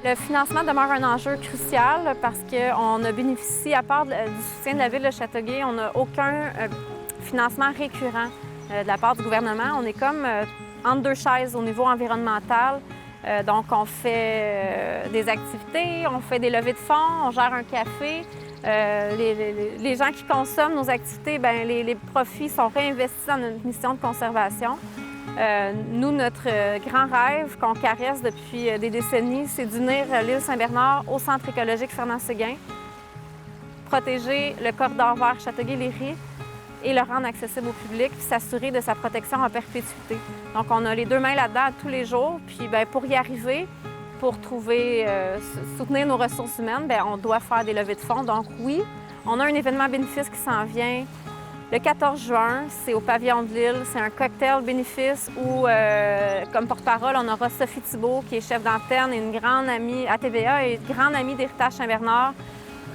Le financement demeure un enjeu crucial parce qu'on a bénéficié, à part du soutien de la Ville de Châteauguay, on n'a aucun financement récurrent de la part du gouvernement. On est comme entre deux chaises au niveau environnemental. Donc, on fait des activités, on fait des levées de fonds, on gère un café. Les gens qui consomment nos activités, bien, les profits sont réinvestis dans notre mission de conservation. Nous, notre grand rêve qu'on caresse depuis des décennies, c'est d'unir l'île Saint-Bernard au centre écologique Fernand-Séguin, protéger le corridor vert Châteauguay-Léry et le rendre accessible au public, puis s'assurer de sa protection en perpétuité. Donc, on a les deux mains là-dedans tous les jours. Puis, bien, pour y arriver, pour soutenir nos ressources humaines, bien, on doit faire des levées de fonds. Donc, oui, on a un événement bénéfice qui s'en vient le 14 juin. C'est au Pavillon de l'Île. C'est un cocktail bénéfice où, comme porte-parole, on aura Sophie Thibault, qui est chef d'antenne et une grande amie à TVA et une grande amie d'Héritage Saint-Bernard,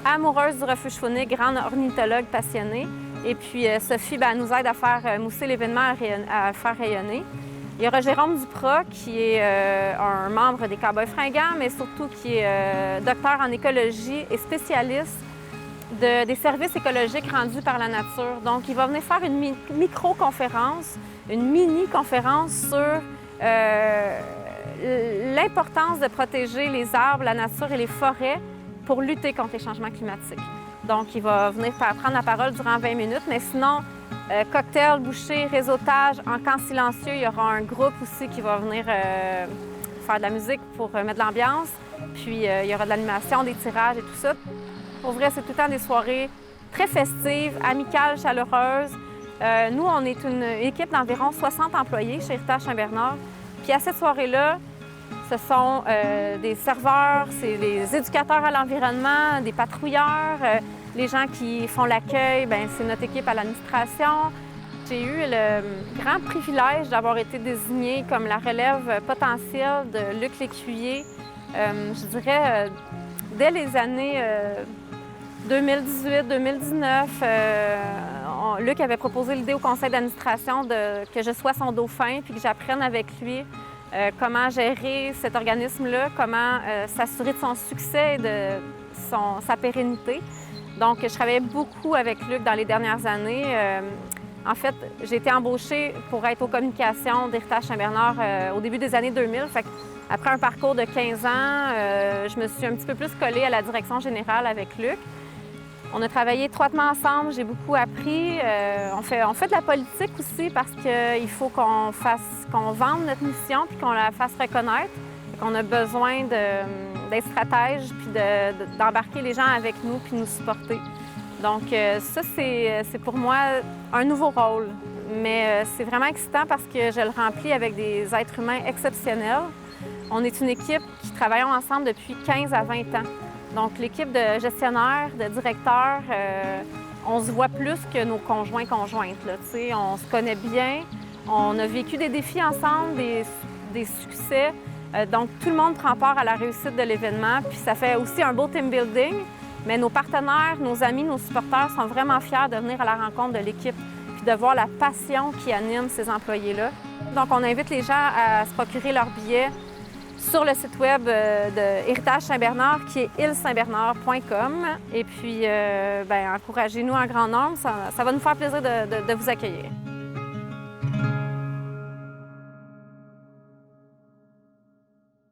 amoureuse du refuge faunique, grande ornithologue passionnée. Et puis, Sophie, bien, elle nous aide à faire mousser l'événement, à faire rayonner. Il y aura Jérôme Duprat, qui est un membre des Cowboys fringants, mais surtout qui est docteur en écologie et spécialiste des services écologiques rendus par la nature. Donc, il va venir faire une micro-conférence, une mini-conférence sur l'importance de protéger les arbres, la nature et les forêts pour lutter contre les changements climatiques. Donc, il va venir prendre la parole durant 20 minutes, mais sinon, cocktail, bouchée, réseautage, en camp silencieux, il y aura un groupe aussi qui va venir faire de la musique pour mettre de l'ambiance. Puis, il y aura de l'animation, des tirages et tout ça. Pour vrai, c'est tout le temps des soirées très festives, amicales, chaleureuses. Nous, on est une équipe d'environ 60 employés chez Héritage Saint-Bernard. Puis, à cette soirée-là, ce sont des serveurs, c'est des éducateurs à l'environnement, des patrouilleurs, les gens qui font l'accueil, bien, c'est notre équipe à l'administration. J'ai eu le grand privilège d'avoir été désignée comme la relève potentielle de Luc Lécuyer. Je dirais, dès les années 2018-2019, Luc avait proposé l'idée au conseil d'administration que je sois son dauphin puis que j'apprenne avec lui comment gérer cet organisme-là, comment s'assurer de son succès et de sa pérennité. Donc, je travaillais beaucoup avec Luc dans les dernières années. En fait, j'ai été embauchée pour être aux communications d'Héritage Saint-Bernard au début des années 2000. Fait après un parcours de 15 ans, je me suis un petit peu plus collée à la direction générale avec Luc. On a travaillé étroitement ensemble, j'ai beaucoup appris. On fait de la politique aussi parce qu'il faut qu'on vende notre mission puis qu'on la fasse reconnaître. On a besoin d'être stratège puis d'embarquer les gens avec nous puis nous supporter. Donc ça, c'est pour moi un nouveau rôle. Mais c'est vraiment excitant parce que je le remplis avec des êtres humains exceptionnels. On est une équipe qui travaille ensemble depuis 15 à 20 ans. Donc, l'équipe de gestionnaires, de directeurs, on se voit plus que nos conjoints-conjointes. On se connaît bien, on a vécu des défis ensemble, des succès. Donc, tout le monde prend part à la réussite de l'événement. Puis ça fait aussi un beau team building. Mais nos partenaires, nos amis, nos supporters sont vraiment fiers de venir à la rencontre de l'équipe puis de voir la passion qui anime ces employés-là. Donc, on invite les gens à se procurer leurs billets sur le site web de Héritage Saint-Bernard, qui est île-saint-bernard.com. Et puis, bien, encouragez-nous en grand nombre. Ça va nous faire plaisir de vous accueillir.